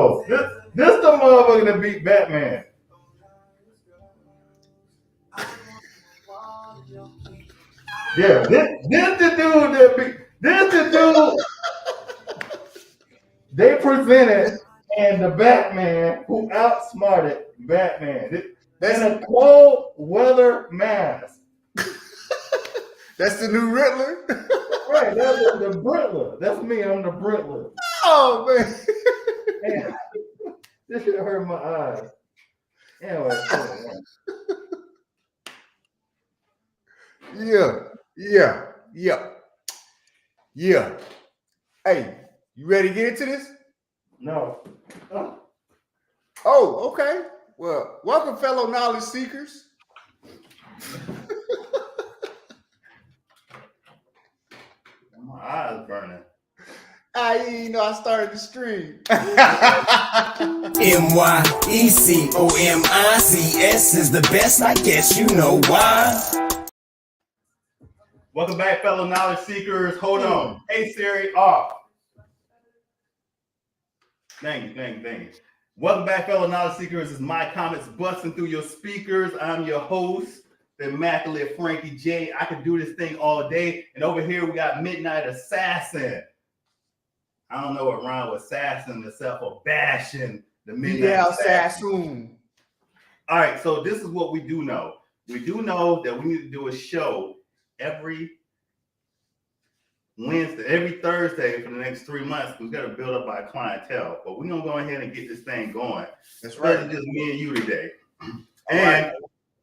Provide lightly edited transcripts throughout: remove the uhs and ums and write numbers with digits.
no. This the motherfucker that beat Batman. Yeah, this the dude that beat. This the dude they presented and the Batman who outsmarted Batman in a cold weather mask. That's the new Riddler. Right, that's the Brittler. That's me. I'm the Brittler. Oh man, Man, this shit hurt my eyes. Anyway, yeah. Hey, you ready to get into this? no. Oh, okay. Well, welcome, fellow knowledge seekers. My eyes burning. I started the stream. MYECOMICS is the best, I guess you know why. Welcome back, fellow knowledge seekers. Hold on. Hey Siri, off. Thank you. Welcome back, fellow knowledge seekers. It's my comments busting through your speakers. I'm your host, the immaculate Frankie J. I can do this thing all day. And over here we got Midnight Assassin. I don't know what rhyme with assassin except for bashing the Midnight Assassin. All right, so this is what we do know. We do know that we need to do a show every Wednesday, every Thursday for the next 3 months. We've got to build up our clientele, but we're gonna go ahead and get this thing going. That's right. It's just me and you today, and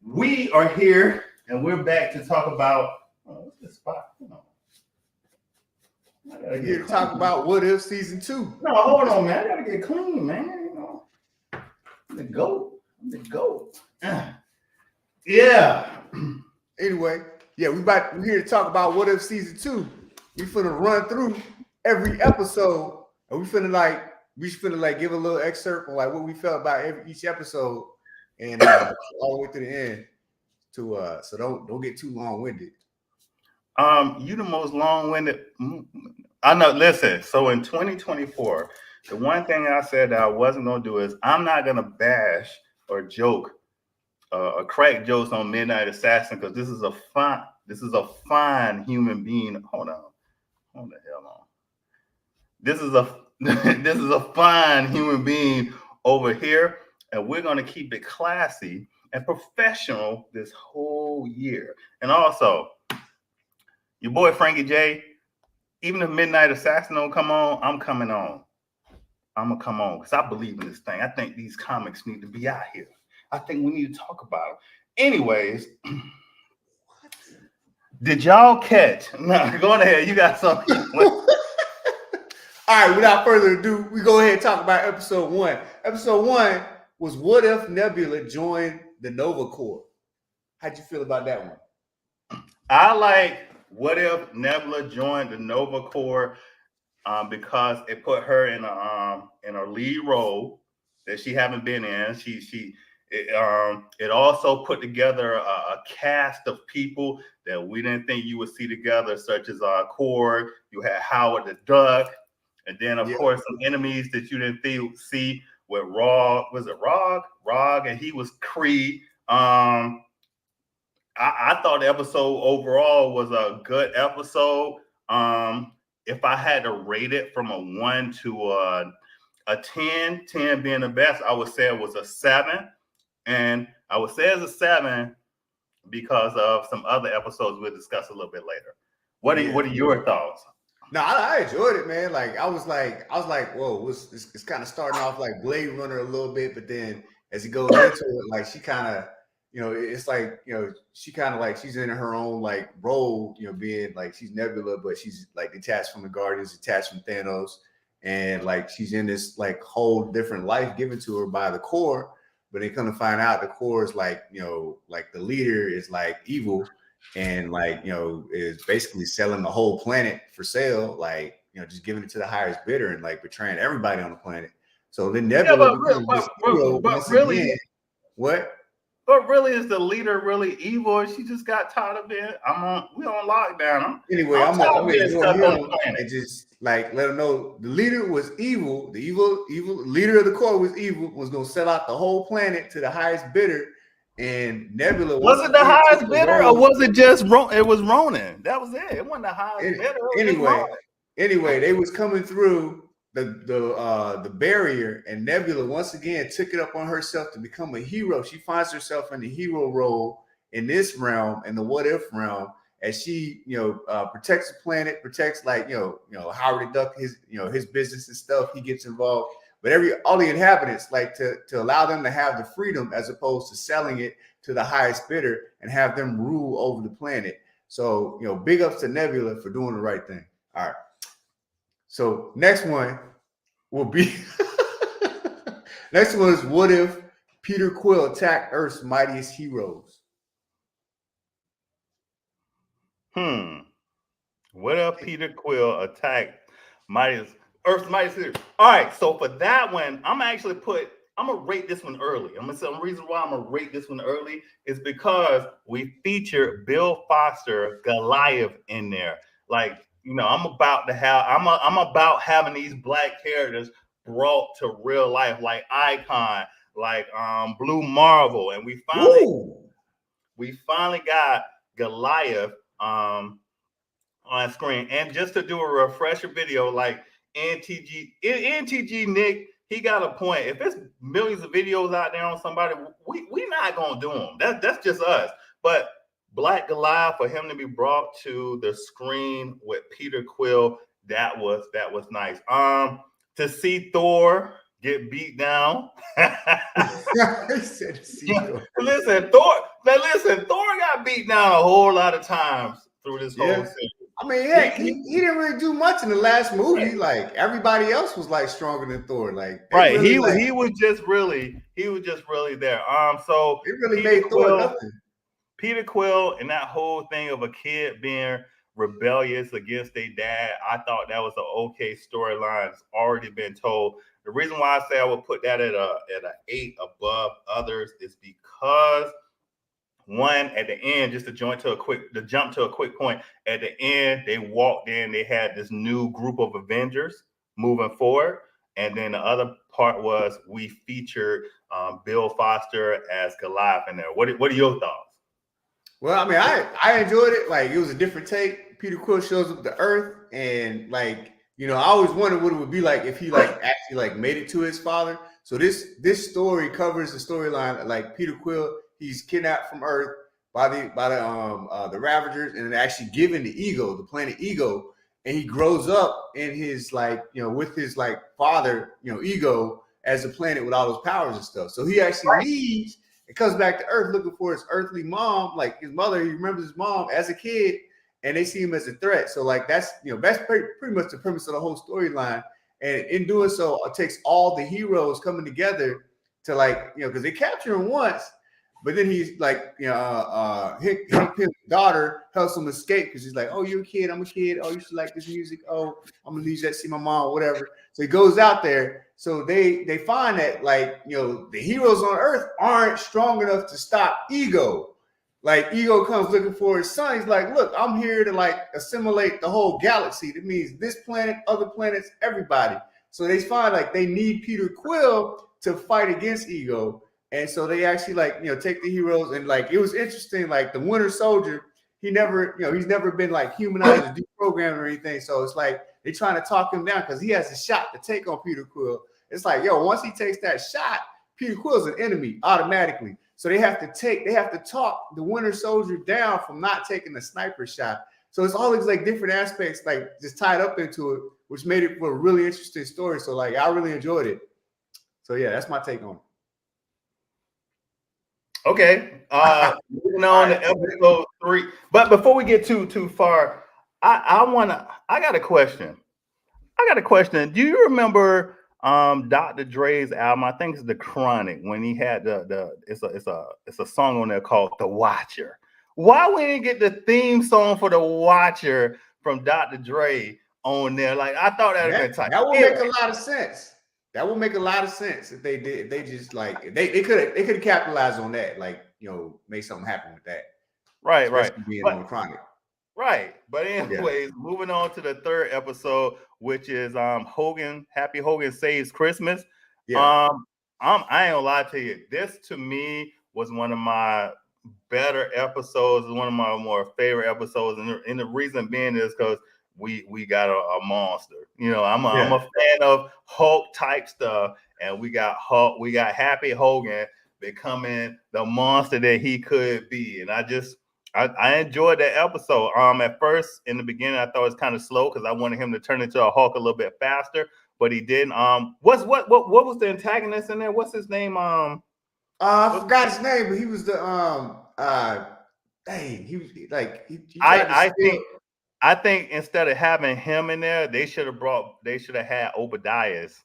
we are here, and we're back to talk about what's this spot? We're here to talk about What If Season 2. No, hold on, man. I gotta get clean, man. You know, I'm the goat. Yeah. Anyway, yeah, we're here to talk about What If Season 2. We finna run through every episode, and we finna give a little excerpt of like what we felt about each episode, and all the way to the end. So don't get too long-winded. You the most long-winded. I know. Listen. So in 2024, the one thing I said that I wasn't gonna do is I'm not gonna bash or joke or crack jokes on Midnight Assassin because this is a fine human being. Hold the hell on. This is a fine human being over here, and we're gonna keep it classy and professional this whole year. And also, your boy Frankie J, even if Midnight Assassin don't come on, I'm coming on. I'm gonna come on because I believe in this thing. I think these comics need to be out here. I think we need to talk about it. Anyways, did y'all catch? No, go ahead. You got something. All right, without further ado, we go ahead and talk about episode 1. Episode 1 was What If Nebula joined the Nova Corps? How'd you feel about that one? I like What If Nebula joined the Nova Corps because it put her in a lead role that she haven't been in. It also put together a cast of people that we didn't think you would see together, such as Korg. You had Howard the Duck, and then of course some enemies that you didn't see with Rog. Was it Rog? Rog, and he was Creed. I thought the episode overall was a good episode. If I had to rate it from a 1 to a 10, 10 being the best, I would say it was a 7. And I would say it's a 7 because of some other episodes we'll discuss a little bit later. What are your thoughts? No, I enjoyed it, man. Like I was like, whoa, it's kind of starting off like Blade Runner a little bit, but then as it goes into it, like she kind of, it's like, she kind of like she's in her own like role, being like she's Nebula, but she's like detached from the Guardians, detached from Thanos, and like she's in this like whole different life given to her by the Corps. But they come to find out the Corps is like, like the leader is like evil and like, is basically selling the whole planet for sale, like, just giving it to the highest bidder and like betraying everybody on the planet. So then Nebula but really, again, what? But really, is the leader really evil? She just got tired of it. We on lockdown. Anyway, I'm gonna ignore him and just like let them know the leader was evil. The evil leader of the Corps was evil. Was gonna sell out the whole planet to the highest bidder. And Nebula Was it the highest bidder, or was it just it was Ronan? That was it. It wasn't the highest bidder. Anyway, they was coming through the barrier, and Nebula once again took it up on herself to become a hero. She finds herself in the hero role in this realm, in the what if realm, as she protects the planet, protects like Howard the Duck, his business and stuff. He gets involved. But all the inhabitants, like to allow them to have the freedom as opposed to selling it to the highest bidder and have them rule over the planet. So, big ups to Nebula for doing the right thing. All right. So next one will be next one is what if Peter Quill attacked Earth's mightiest heroes? What if Peter Quill attacked Earth's mightiest heroes? All right, so for that one, I'm gonna rate this one early. The reason why I'm gonna rate this one early is because we featured Bill Foster, Goliath in there. Like, I'm about having these black characters brought to real life, like Icon, like Blue Marvel, and we finally got Goliath on screen. And just to do a refresher video, like NTG Nick, he got a point. If there's millions of videos out there on somebody, we not gonna do them. That's just us. But Black Goliath, for him to be brought to the screen with Peter Quill, that was nice. To see Thor get beat down. Listen, Thor got beat down a whole lot of times through this whole series. I mean, he didn't really do much in the last movie. Right. Like everybody else was like stronger than Thor. Like he was just really there. So it really made Thor nothing. Peter Quill and that whole thing of a kid being rebellious against their dad, I thought that was an okay storyline. It's already been told. The reason why I say I would put that at a 8 above others is because one, at the end, just to jump to a quick point, at the end, they walked in, they had this new group of Avengers moving forward. And then the other part was we featured Bill Foster as Goliath in there. What are your thoughts? Well, I mean, I enjoyed it. Like, it was a different take. Peter Quill shows up to Earth, and like, I always wondered what it would be like if he actually made it to his father. So this story covers the storyline like Peter Quill, he's kidnapped from Earth by the Ravagers, and actually given the Ego, the planet Ego, and he grows up in his with his father, Ego, as a planet with all those powers and stuff. So he actually leaves. It comes back to Earth looking for his earthly mom, like his mother. He remembers his mom as a kid, and they see him as a threat. So that's pretty much the premise of the whole storyline. And in doing so, it takes all the heroes coming together to because they capture him once, but then he's his daughter helps him escape because he's like, oh, you're a kid, I'm a kid. Oh, you should like this music. Oh, I'm gonna leave that to see my mom, whatever. So he goes out there. So they find that the heroes on Earth aren't strong enough to stop Ego. Like Ego comes looking for his son. He's like, look, I'm here to assimilate the whole galaxy. That means this planet, other planets, everybody. So they find they need Peter Quill to fight against Ego. And so they actually take the heroes, and it was interesting. The Winter Soldier, he's never been humanized or deprogrammed or anything. So it's they're trying to talk him down because he has a shot to take on Peter Quill. It's once he takes that shot, Peter Quill's an enemy automatically. So they have to talk the Winter Soldier down from not taking the sniper shot. So it's all these different aspects just tied up into it, which made it for a really interesting story. So I really enjoyed it. So yeah, that's my take on it. Okay. Moving on to episode 3. But before we get too far, I got a question. Do you remember Dr. Dre's album? I think it's The Chronic, when he had it's a song on there called The Watcher. Why we didn't get the theme song for The Watcher from Dr. Dre on there? I thought that would have been tight. That would make a lot of sense. That would make a lot of sense if they did. They just they could have capitalized on that, make something happen with that. Right. Being on Chronic. Right. But anyways, moving on to the third episode, which is Happy Hogan Saves Christmas. Yeah. I ain't gonna lie to you. This to me was one of my better episodes, one of my more favorite episodes, and the reason being is because we got a monster. You know, I'm a fan of Hulk type stuff, and we got Hulk, we got Happy Hogan becoming the monster that he could be, and I enjoyed that episode. At first in the beginning, I thought it was kind of slow because I wanted him to turn into a Hulk a little bit faster, but he didn't. What was the antagonist in there? What's his name? I forgot his name, but he was the dang, he was like he tried to steal. I think instead of having him in there, they should have had Obadiah's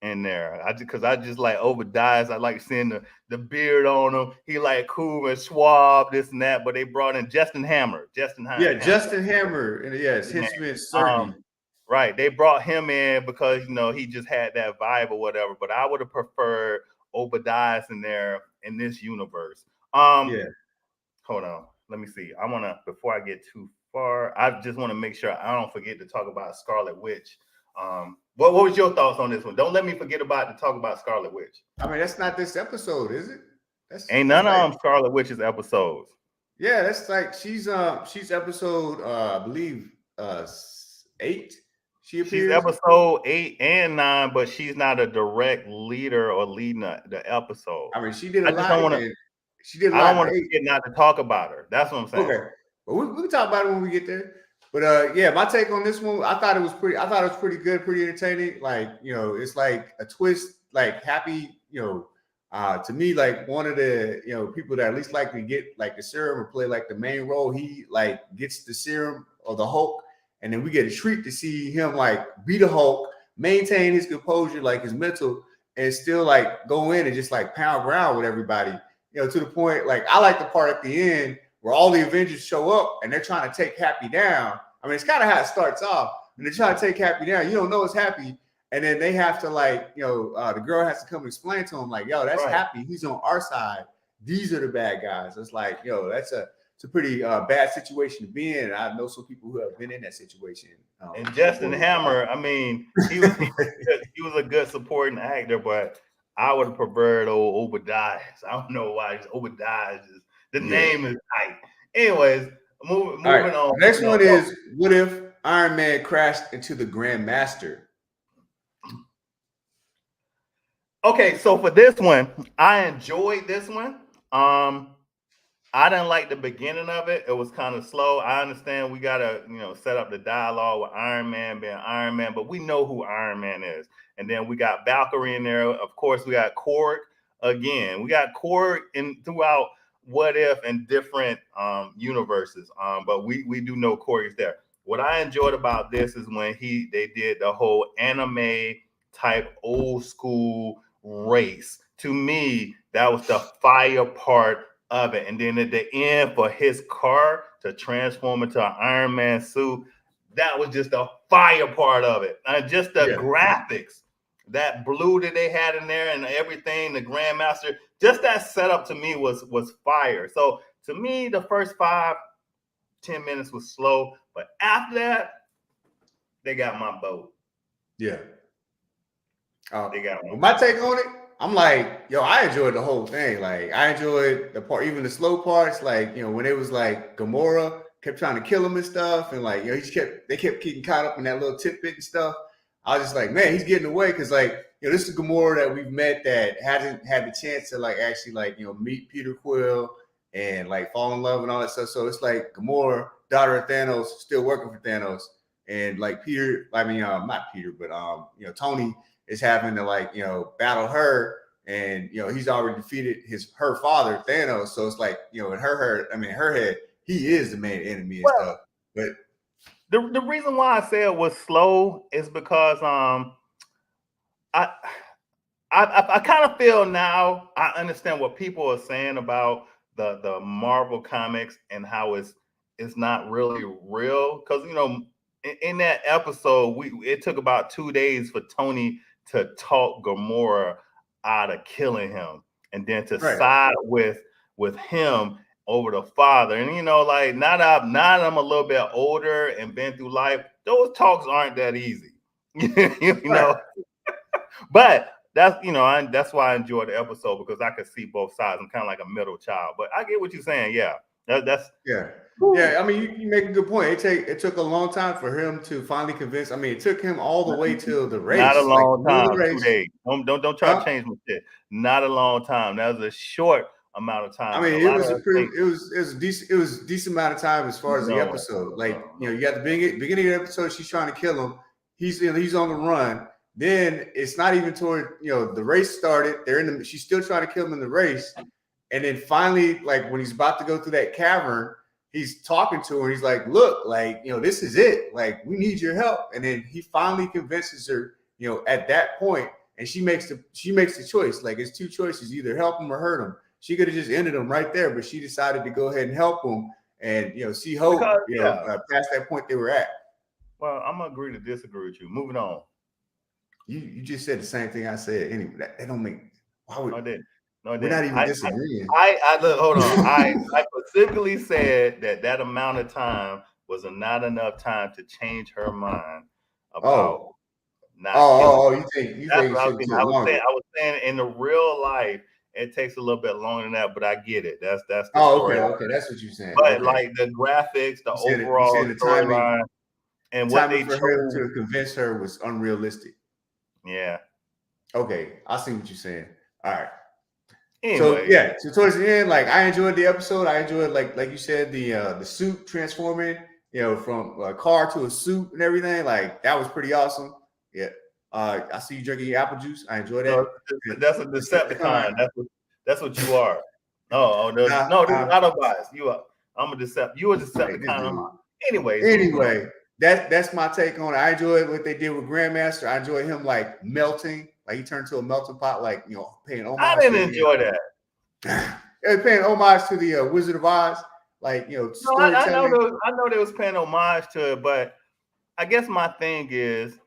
in there. I just like Obadiah's. I like seeing the beard on him. He like cool and suave, this and that. But they brought in Justin Hammer. Justin Hammer, and yes, Hitchman Sergey. Right. They brought him in because he just had that vibe or whatever. But I would have preferred Obadiah's in there in this universe. Hold on. Let me see. Before I get too far, I just want to make sure I don't forget to talk about Scarlet Witch. What was your thoughts on this one? Don't let me forget to talk about Scarlet Witch. I mean, that's not this episode, is it? Ain't none of them Scarlet Witch's episodes. Yeah, that's like she's episode I believe 8. She's episode 8 and 9, but she's not a direct leader or leading the episode. I mean, she did a lot. She did a lot. I don't want to forget not to talk about her. That's what I'm saying. Okay, well, we can talk about it when we get there. But yeah, my take on this one, I thought it was pretty good, pretty entertaining. Like, it's like a twist, like Happy, to me, like one of the people that at least like to get like the serum or play like the main role. He like gets the serum or the Hulk, and then we get a treat to see him like be the Hulk, maintain his composure, like his mental, and still like go in and just like pound ground with everybody. To the point, like I like the part at the end where all the Avengers show up and they're trying to take Happy down. I mean, it's kind of how it starts off. And they're trying to take Happy down. You don't know it's Happy. And then they have to the girl has to come explain to him like, yo, that's right. Happy. He's on our side. These are the bad guys. It's like, it's a pretty bad situation to be in. And I know some people who have been in that situation. And Justin Hammer, I mean, he was a good supporting actor, but I would have preferred old Obadiah. I don't know why. Obadiah the name is tight. Anyways, moving on. Next one is, what if Iron Man crashed into the Grand Master? Okay, so for this one, I enjoyed this one. I didn't like the beginning of it. It was kind of slow. I understand we gotta, set up the dialogue with Iron Man being Iron Man, but we know who Iron Man is. And then we got Valkyrie in there. Of course, we got Korg again. We got Korg throughout What If and different universes. But we do know Korg is there. What I enjoyed about this is when they did the whole anime type old school race. To me, that was the fire part of it. And then at the end, for his car to transform into an Iron Man suit, that was just the fire part of it. And just the graphics, that blue that they had in there and everything, the Grandmaster, just that setup to me was fire. So to me, the first 5-10 minutes was slow, but after that, they got my vote. Yeah. They got my take on it. I'm like, yo, I enjoyed the whole thing. Like, I enjoyed the part, even the slow parts. Like, when it was like Gamora kept trying to kill him and stuff, and like, they kept getting caught up in that little tidbit and stuff. I was just like, man, he's getting away because like, this is Gamora that we've met that hasn't had the chance to like actually like meet Peter Quill and like fall in love and all that stuff. So it's like Gamora, daughter of Thanos, still working for Thanos, and like Peter, not Peter, but Tony is having to like battle her, and he's already defeated her father Thanos. So it's like in her head, he is the main enemy and stuff. But the reason why I say it was slow is because I kind of feel now I understand what people are saying about the Marvel comics and how it's not really real, because in that episode it took about 2 days for Tony to talk Gamora out of killing him, and then to side with him over the father. And you know, like now that I'm a little bit older and been through life, those talks aren't that easy. You know, but that's that's why I enjoyed the episode, because I could see both sides. I'm kind of like a middle child, but I get what you're saying. Yeah, that's Yeah. Yeah, I mean, you make a good point. It took a long time for him to finally convince. I mean, it took him all the way till the race. not a like long the middle of time. the 2 race. days. Don't try Huh? to change my shit. Not a long time. That was a short amount of time. I mean, A it lot was of a pretty, it was a decent amount of time as far as the No, episode. Like, no. you got the beginning of the episode, she's trying to kill him. He's on the run. Then it's not even toward, the race started. She's still trying to kill him in the race. And then finally, like when he's about to go through that cavern, he's talking to her. He's like, look, like, this is it. Like, we need your help. And then he finally convinces her, at that point, and she makes the choice. Like, it's two choices: either help him or hurt him. She could have just ended him right there, but she decided to go ahead and help him and see hope. Past that point they were at. Well, I'm gonna agree to disagree with you. Moving on. You just said the same thing I said. Anyway, that don't make. Why would? No, I didn't. No, I We're didn't. not even disagreeing. I look. Hold on. I specifically said that amount of time was not enough time to change her mind about not. You think it That's what I should was take saying. longer? I was saying in the real life, it takes a little bit longer than that, but I get it. That's the story. Okay, that's what you're saying. But like the graphics, the overall storyline, and what they chose for him to convince her was unrealistic. Yeah. Okay, I see what you're saying. All right. Anyway. So towards the end, like, I enjoyed the episode. I enjoyed like you said, the suit transforming, from a car to a suit and everything. Like, that was pretty awesome. Yeah. I see you drinking your apple juice. I enjoy that. No, that's a Decepticon. That's what you are. No, there's Autobots. You are. I'm a Decepticon. You a Decepticon. Anyway, that's my take on it. I enjoyed what they did with Grandmaster. I enjoyed him like melting, like he turned to a melting pot, like paying homage. I didn't enjoy that. Paying homage to the Wizard of Oz, like No, I know they was paying homage to it, but I guess my thing is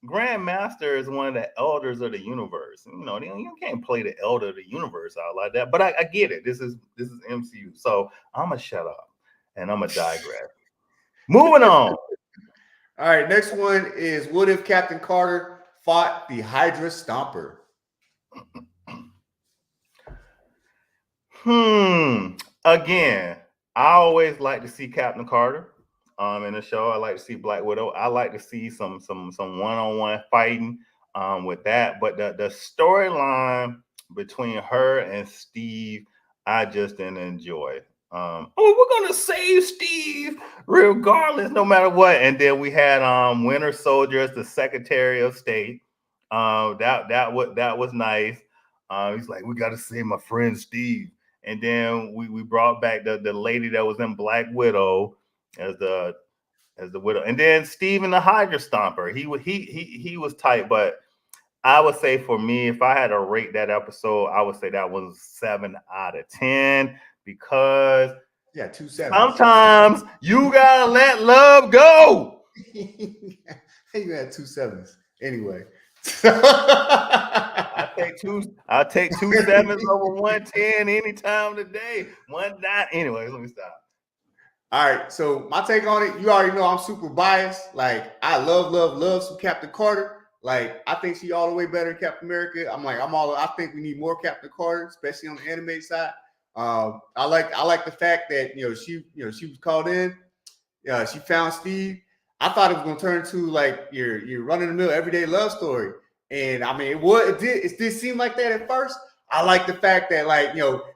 Grandmaster is one of the elders of the universe. You can't play the elder of the universe out like that. But I get it. This is MCU, so I'm gonna shut up and I'm gonna digress. Moving on. All right, next one is: what if Captain Carter fought the Hydra Stomper? Again, I always like to see Captain Carter in the show. I like to see Black Widow. I like to see some one-on-one fighting with that. But the storyline between her and Steve, I just didn't enjoy. We're gonna save Steve regardless, no matter what. And then we had Winter Soldier as the Secretary of State. That was nice. He's like, we gotta save my friend Steve. And then we brought back the lady that was in Black Widow as the widow. And then Steve and the Hydra Stomper. He was tight, but I would say for me, if I had to rate that episode, I would say that was 7 out of 10. Because 2 7. Sometimes you gotta let love go. You had 2 7s anyway. I'll take 2 7s over 110 any time of the day. 1 9. Anyway, let me stop. All right, so my take on it, you already know I'm super biased. Like, I love some Captain Carter. Like, I think she all the way better than Captain America. I think we need more Captain Carter, especially on the animated side. I like the fact that she was called in. She found Steve. I thought it was gonna turn to like your run of the mill everyday love story, and I mean it did seem like that at first. I like the fact that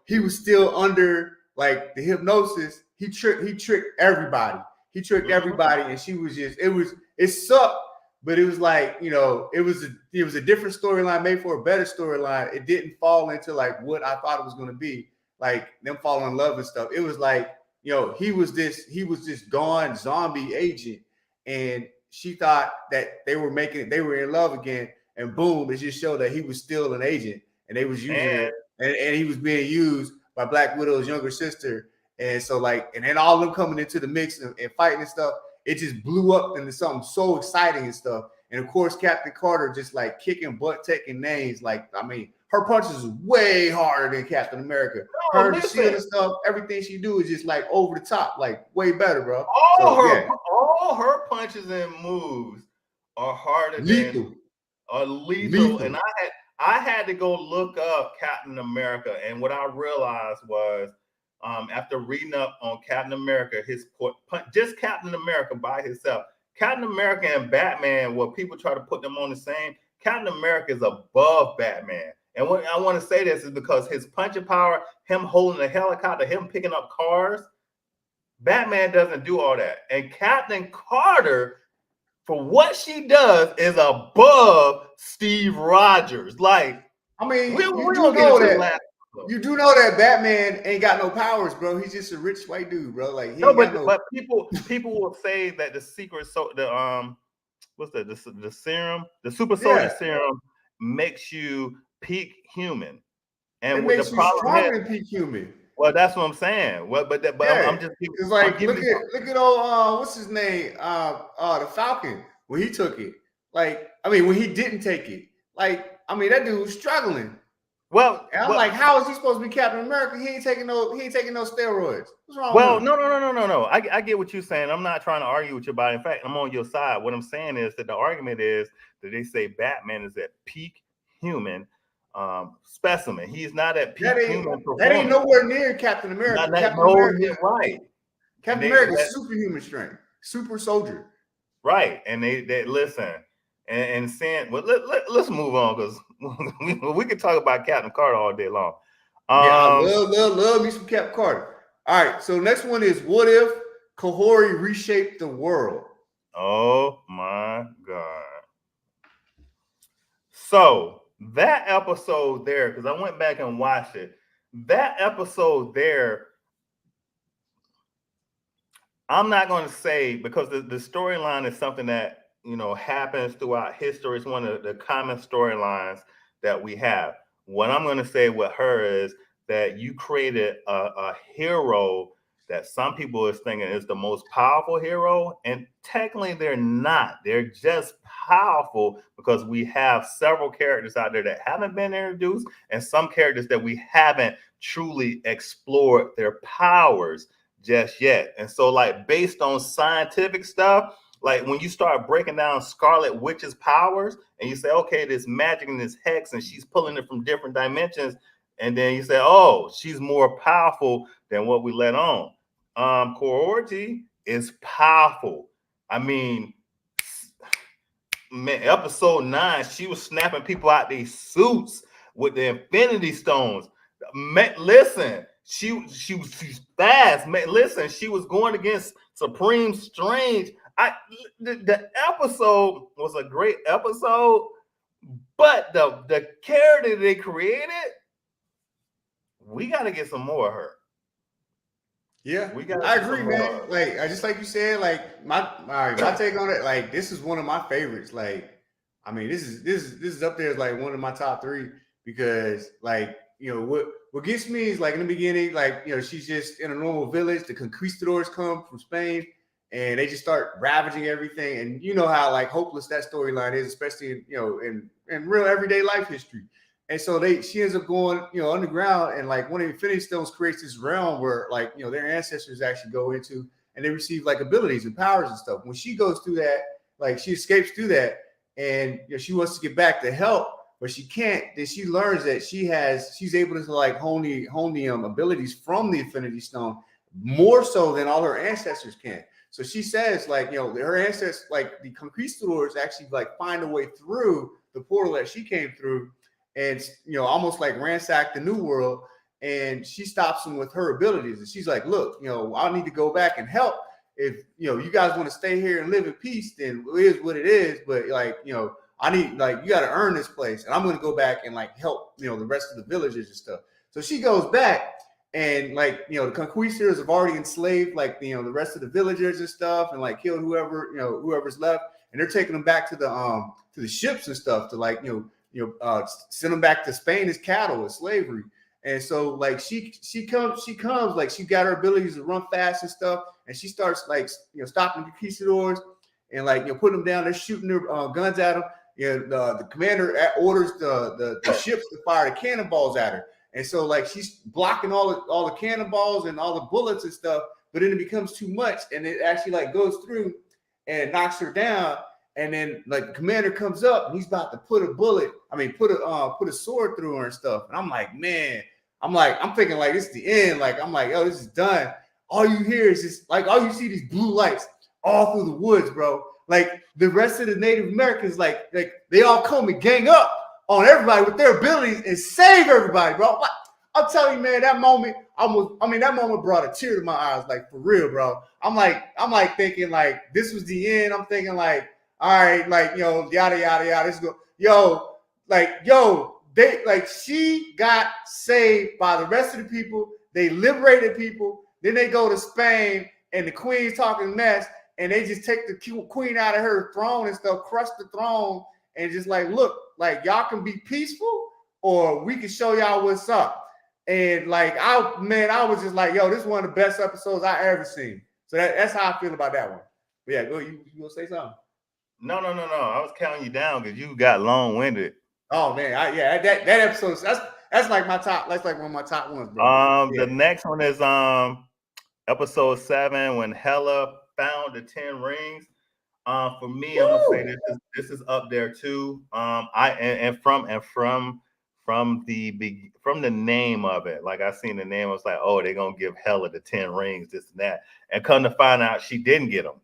he was still under like the hypnosis. He tricked everybody. He tricked everybody, and she was just it sucked, but it was like it was a different storyline made for a better storyline. It didn't fall into like what I thought it was gonna be. Like them falling in love and stuff. It was like, he was this gone zombie agent, and she thought that they were in love again, and boom, it just showed that he was still an agent, and they was using it, and he was being used by Black Widow's younger sister, and so and then all of them coming into the mix and fighting and stuff, it just blew up into something so exciting and stuff. And of course, Captain Carter just like kicking butt, taking names. Like, I mean, her punches is way harder than Captain America. No, Her listen. shield and stuff, everything she do is just like over the top, like way better, bro. All her punches and moves are harder Lethal. than lethal. And I had to go look up Captain America, and what I realized was after reading up on Captain America, just Captain America by himself, Captain America and Batman, where people try to put them on the same, Captain America is above Batman. And what I want to say this is because his punching power, him holding a helicopter, him picking up cars, Batman doesn't do all that. And Captain Carter, for what she does, is above Steve Rogers. Like, I mean, we you don't do know get into that. You do know that Batman ain't got no powers, bro. He's just a rich white dude, bro. Like, but people will say that the secret, what's that? The serum, the super soldier serum makes you peak human, and it with makes the you problem stronger than peak human. Well, that's what I'm saying. Well, but I'm just it's like look at old what's his name? The Falcon when he took it. Like, I mean, when he didn't take it. Like, I mean, that dude was struggling. Well, and I'm like, how is he supposed to be Captain America? He ain't taking no steroids. What's wrong? Well, with him? No. I get what you're saying. I'm not trying to argue with you about it. In fact, I'm on your side. What I'm saying is that the argument is that they say Batman is at peak human specimen. He's not at peak human performance. That ain't nowhere near Captain America. Right. Captain America is superhuman strength, super soldier. Right, and they listen and saying, well, let's move on because we could talk about Captain Carter all day long. I love me some Captain Carter. All right, so next one is what if Kahori reshaped the world? Oh my God! So that episode there, because I went back and watched it. That episode there, I'm not going to say because the storyline is something that happens throughout history. It's one of the common storylines that we have. What I'm going to say with her is that you created a hero that some people is thinking is the most powerful hero, and technically they're not. They're just powerful because we have several characters out there that haven't been introduced, and some characters that we haven't truly explored their powers just yet. And so, like, based on scientific stuff, like when you start breaking down Scarlet Witch's powers and you say, okay, this magic and this hex, and she's pulling it from different dimensions. And then you say, oh, she's more powerful than what we let on. Kahori is powerful. I mean, man, episode 9, she was snapping people out these suits with the Infinity Stones. Listen, she's fast. Man, listen, she was going against Supreme Strange. The episode was a great episode, but the character they created, we got to get some more of her. Yeah, I agree, man. Like, just like you said, like my take on it. Like, this is one of my favorites. Like, I mean, this is up there as like one of my top 3 because, like, what gets me is like in the beginning, like she's just in a normal village. The conquistadors come from Spain. And they just start ravaging everything, and you know how like hopeless that storyline is, especially in real everyday life history. And so she ends up going underground, and like one of the Infinity Stones creates this realm where like their ancestors actually go into, and they receive like abilities and powers and stuff. When she goes through that, like she escapes through that, and she wants to get back to help, but she can't. Then she learns that she's able to like hone the abilities from the Infinity Stone more so than all her ancestors can. So she says, like, her ancestors, like the conquistadors, actually like find a way through the portal that she came through, and almost like ransack the new world. And she stops them with her abilities, and she's like, "Look, I need to go back and help. If you guys want to stay here and live in peace, then it is what it is. But like, I need you got to earn this place, and I'm going to go back and like help the rest of the villagers and stuff." So she goes back. And like the conquistadors have already enslaved like the rest of the villagers and stuff, and like killed whoever's left, and they're taking them back to the ships and stuff to like send them back to Spain as cattle, as slavery. And so like she comes like she got her abilities to run fast and stuff, and she starts like stopping the conquistadors and like putting them down. They're shooting their guns at them, the commander orders the ships to fire the cannonballs at her, and so like she's blocking all the cannonballs and all the bullets and stuff, but then it becomes too much, and it actually like goes through and knocks her down. And then like the commander comes up and he's about to put a sword through her and stuff. And I'm like, man, I'm thinking like this is the end. Like I'm like, oh, this is done. All you hear is just like all you see these blue lights all through the woods, bro. Like the rest of the Native Americans, like they all come and gang up on everybody with their abilities and save everybody, bro. I'm telling you, man, that moment brought a tear to my eyes, like for real, bro. I'm like thinking like this was the end. I'm thinking like, all right, like yada yada yada. This go, she got saved by the rest of the people. They liberated people. Then they go to Spain, and the queen's talking mess, and they just take the queen out of her throne and stuff, crush the throne, and just like, look, like y'all can be peaceful, or we can show y'all what's up. And like, I was just like, yo, this is one of the best episodes I ever seen. So that's how I feel about that one. But yeah, go. You gonna say something? No. I was counting you down because you got long-winded. Oh man, that episode. That's like my top. That's like one of my top ones, bro. The next one is episode 7 when Hela found the 10 rings. For me, I'm gonna say this is up there too. From the name of it, like I seen the name, I was like, oh, they're gonna give Hela the 10 rings, this and that, and come to find out she didn't get them.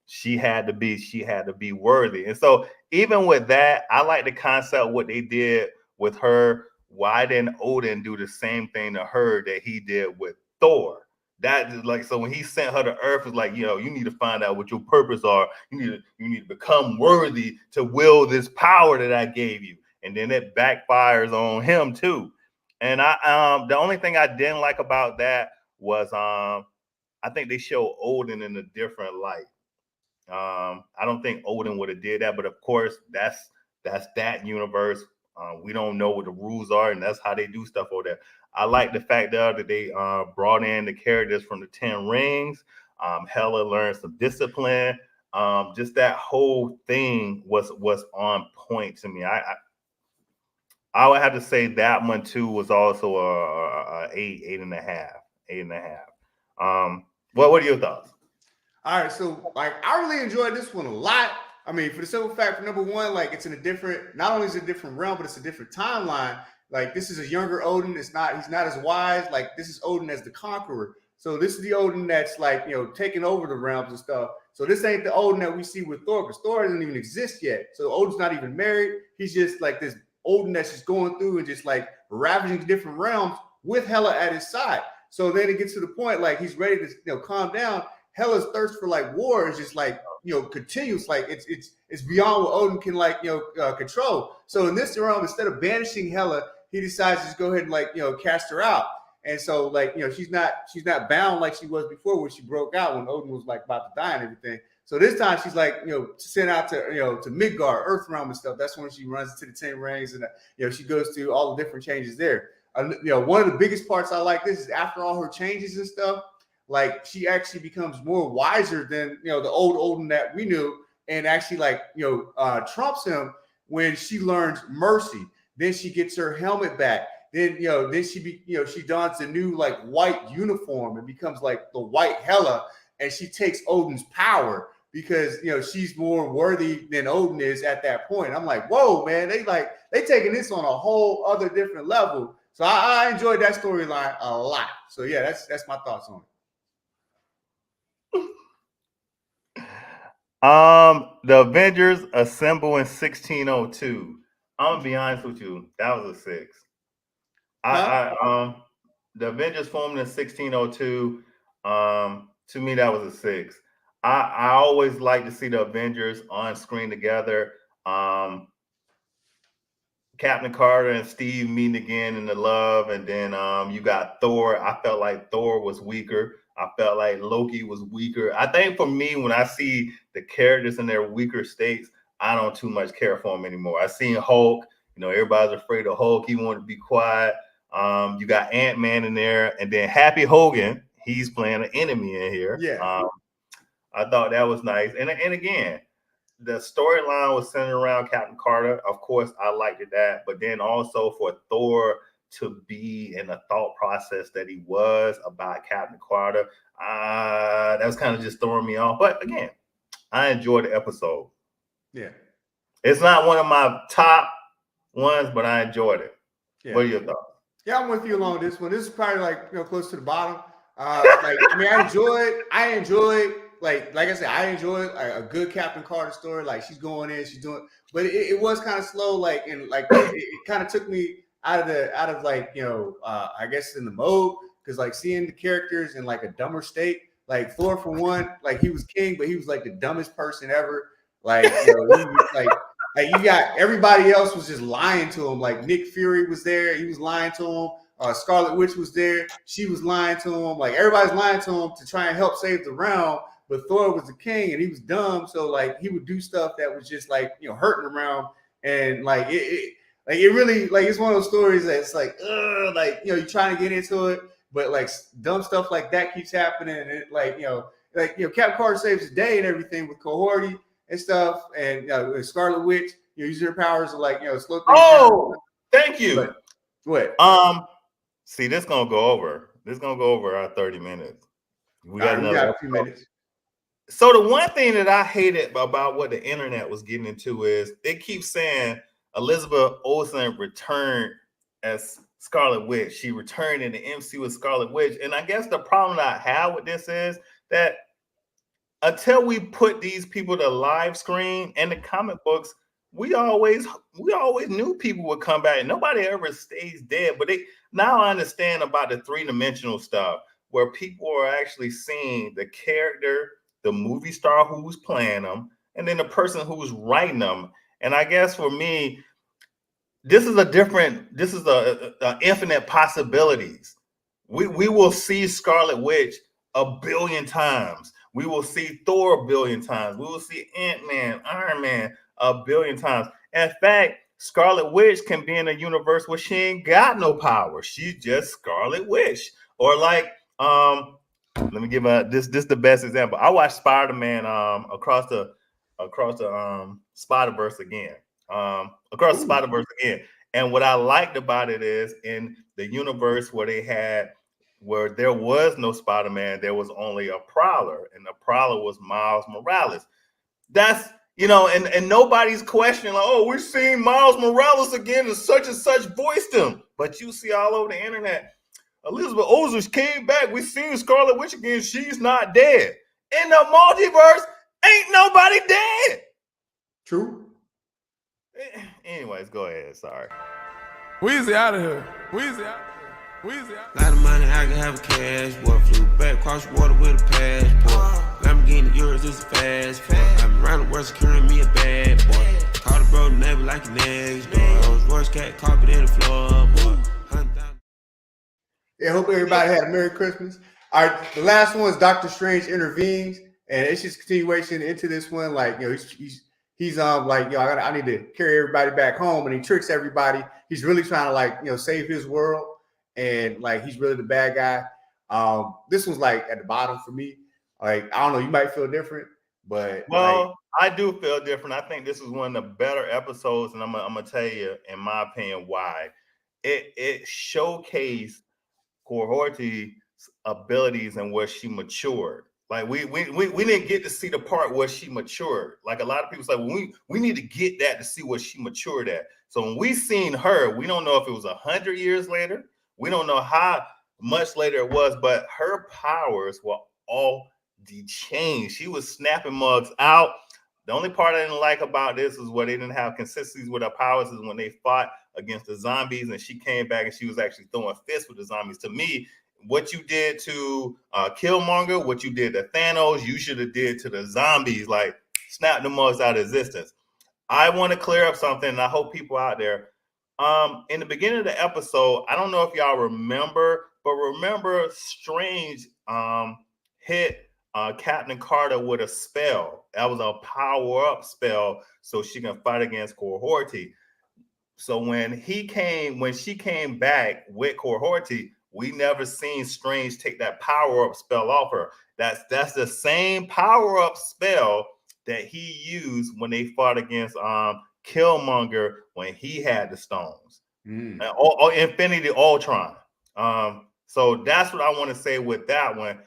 She had to be worthy. And so even with that, I like the concept what they did with her. Why didn't Odin do the same thing to her that he did with Thor? That is like, so when he sent her to Earth, it's like, you need to find out what your purpose are. You need to become worthy to wield this power that I gave you. And then it backfires on him too. And the only thing I didn't like about that was I think they show Odin in a different light. I don't think Odin would have did that, but of course that's that universe. We don't know what the rules are, and that's how they do stuff over there. I like the fact that they brought in the characters from the 10 Rings. Hela learned some discipline. Just that whole thing was on point to me. I would have to say that one too was also a 8.5. What are your thoughts? All right, so like I really enjoyed this one a lot. I mean, for the simple fact, for number one, like it's in a different, not only is it a different realm, but it's a different timeline. Like this is a younger Odin. He's not as wise. Like this is Odin as the conqueror. So this is the Odin that's like, taking over the realms and stuff. So this ain't the Odin that we see with Thor, because Thor doesn't even exist yet. So Odin's not even married. He's just like this Odin that's just going through and just like ravaging different realms with Hela at his side. So then it gets to the point like he's ready to calm down. Hela's thirst for like war is just like continues, like it's beyond what Odin can control. So in this realm, instead of banishing Hela, he decides to just go ahead and like cast her out. And so like she's not bound like she was before when she broke out when Odin was like about to die and everything. So this time she's like sent out to Midgard, Earth realm and stuff. That's when she runs into the 10 Rings and she goes through all the different changes there. One of the biggest parts I like this is after all her changes and stuff, like she actually becomes more wiser than the old Odin that we knew, and actually like trumps him when she learns mercy. Then she gets her helmet back. Then she dons a new like white uniform and becomes like the white Hela, and she takes Odin's power because she's more worthy than Odin is at that point. I'm like, whoa, man, they taking this on a whole other different level. So I enjoyed that storyline a lot. So yeah, that's my thoughts on it. The Avengers assemble in 1602. I'm gonna be honest with you, that was a 6. The Avengers formed in 1602. To me, that was a 6. I always like to see the Avengers on screen together. Captain Carter and Steve meeting again in the love, and then you got Thor. I felt like Thor was weaker. I felt like Loki was weaker. I think for me, when I see the characters in their weaker states, I don't too much care for them anymore. I seen Hulk. Everybody's afraid of Hulk. He wanted to be quiet. You got Ant-Man in there, and then Happy Hogan. He's playing an enemy in here. Yeah. I thought that was nice. And again, the storyline was centered around Captain Carter. Of course, I liked that, but then also for Thor to be in the thought process that he was about Captain Carter, that was kind of just throwing me off. But again, I enjoyed the episode. Yeah. It's not one of my top ones, but I enjoyed it. Yeah. What are your thoughts? Yeah, I'm with you along this one. This is probably like close to the bottom. I enjoyed like I said, I enjoyed a good Captain Carter story. Like she's going in, she's doing, but it was kind of slow. Like and like it kind of took me out of like I guess in the mode because like seeing the characters in like a dumber state. Like Thor for one, like he was king, but he was like the dumbest person ever. Like like you got everybody else was just lying to him. Like Nick Fury was there, he was lying to him. Scarlet Witch was there, she was lying to him. Like everybody's lying to him to try and help save the realm. But Thor was the king and he was dumb, so like he would do stuff that was just like hurting the realm. And like it really like it's one of those stories that's like you're trying to get into it, but like dumb stuff like that keeps happening. And it Captain Carter saves the day and everything with Cohorty and stuff, and Scarlet Witch, use her powers to like slow things down. Thank you. But, what? See, this gonna go over. This gonna go over our 30 minutes. We got a few minutes. So the one thing that I hated about what the internet was getting into is they keep saying Elizabeth Olsen returned as Scarlet Witch. She returned in the MCU with Scarlet Witch, and I guess the problem that I have with this is that until we put these people to live screen and the comic books, we always knew people would come back. Nobody ever stays dead. But now I understand about the 3-dimensional stuff where people are actually seeing the character, the movie star who's playing them, and then the person who's writing them. And I guess for me, this is a infinite possibilities. We will see Scarlet Witch a billion times. We will see Thor a billion times. We will see Ant-Man, Iron Man a billion times. In fact, Scarlet Witch can be in a universe where she ain't got no power. She's just Scarlet Witch. Or like, let me give this the best example. I watched Spider-Man across the Spider-Verse again. Across the Spider-Verse again. And what I liked about it is in the universe where there was no Spider-Man, there was only a Prowler, and the Prowler was Miles Morales. That's and nobody's questioning like, oh, we're seeing Miles Morales again, and such voiced him. But you see all over the internet, Elizabeth Olsen came back. We're seeing Scarlet Witch again. She's not dead. In the multiverse, ain't nobody dead. True. Anyways, go ahead. Sorry. Weezy out of here. Weezy out. Lot of money, I can have a cash. Boy, flew back across the water with a passport. Lamborghini yours is a fast boy. I'm around the world securing me a bad boy. Call the bro neighbor like an next door. Rolls Royce cat carpet in the floor, boy. Yeah, hope everybody had a Merry Christmas. All right, the last one is Doctor Strange intervenes, and it's just continuation into this one. Like he's like I need to carry everybody back home, and he tricks everybody. He's really trying to like save his world. And like he's really the bad guy. This was like at the bottom for me. Like I don't know, you might feel different, but I do feel different. I think this is one of the better episodes, and I'm gonna tell you, in my opinion, why. It showcased Cohorty's abilities and where she matured. Like we didn't get to see the part where she matured. Like a lot of people say, well, we need to get that to see where she matured at. So when we seen her, we don't know if it was 100 years later. We don't know how much later it was, but her powers were all changed. She was snapping mugs out. The only part I didn't like about this is where they didn't have consistencies with her powers is when they fought against the zombies and she came back and she was actually throwing fists with the zombies. To me, what you did to Killmonger, what you did to Thanos, you should have did to the zombies, like snap the mugs out of existence. I want to clear up something, and I hope people out there, in the beginning of the episode, I don't know if y'all remember, but remember Strange hit Captain Carter with a spell. That was a power-up spell so she can fight against Cohorty. So when she came back with Cohorty, we never seen Strange take that power-up spell off her. That's the same power-up spell that he used when they fought against Killmonger when he had the stones. Or Infinity Ultron. So that's what I want to say with that one.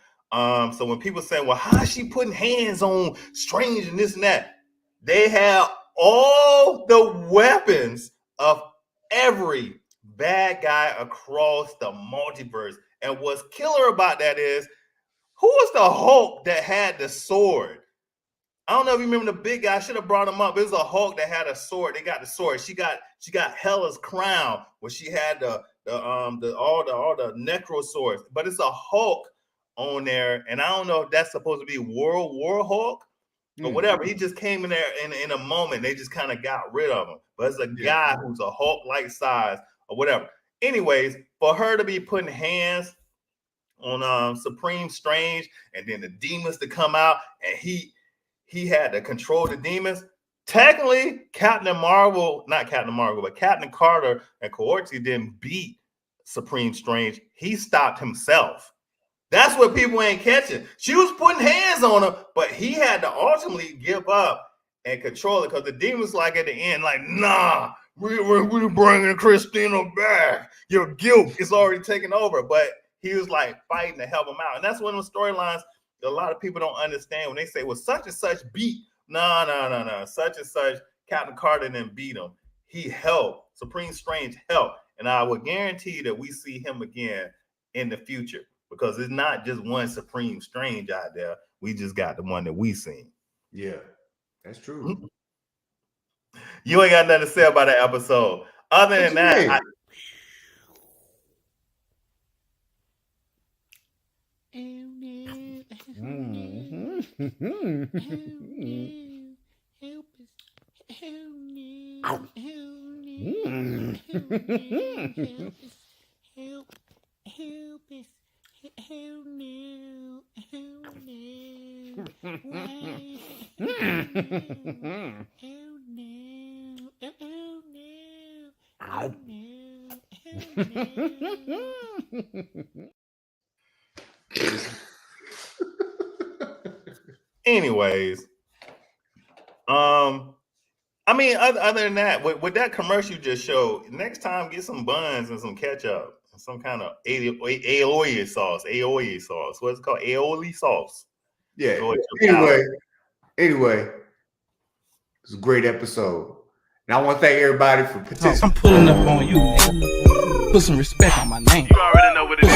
So when people say, well, how is she putting hands on Strange and this and that? They have all the weapons of every bad guy across the multiverse. And what's killer about that is, who was the Hulk that had the sword? I don't know if you remember the big guy. I should have brought him up. It was a Hulk that had a sword. They got the sword. She got Hela's crown, where she had all the necro swords. But it's a Hulk on there, and I don't know if that's supposed to be World War Hulk or whatever. He just came in there in a moment. They just kind of got rid of him. But it's a guy who's a Hulk-like size or whatever. Anyways, for her to be putting hands on Supreme Strange, and then the demons to come out, and he had to control the demons. Technically, Captain Carter and Courtesy didn't beat Supreme Strange. He stopped himself. That's what people ain't catching. She was putting hands on him, but he had to ultimately give up and control it, because the demons, like at the end, like, nah, we're bringing Christina back. Your guilt is already taken over. But he was like fighting to help him out. And that's one of the storylines a lot of people don't understand when they say, well, such and such beat. No. Such and such, Captain Carter didn't beat him. He helped. Supreme Strange helped. And I would guarantee that we see him again in the future, because it's not just one Supreme Strange out there. We just got the one that we seen. Yeah, that's true. You ain't got nothing to say about that episode. Other than that, anyways, I mean, other than that, with that commercial you just showed, next time get some buns and some ketchup and some kind of aioli sauce. What's it called? Aioli sauce. Yeah. So Anyway, it's a great episode. And I want to thank everybody for participating. I'm pulling up on you. Put some respect on my name. You already know what it is.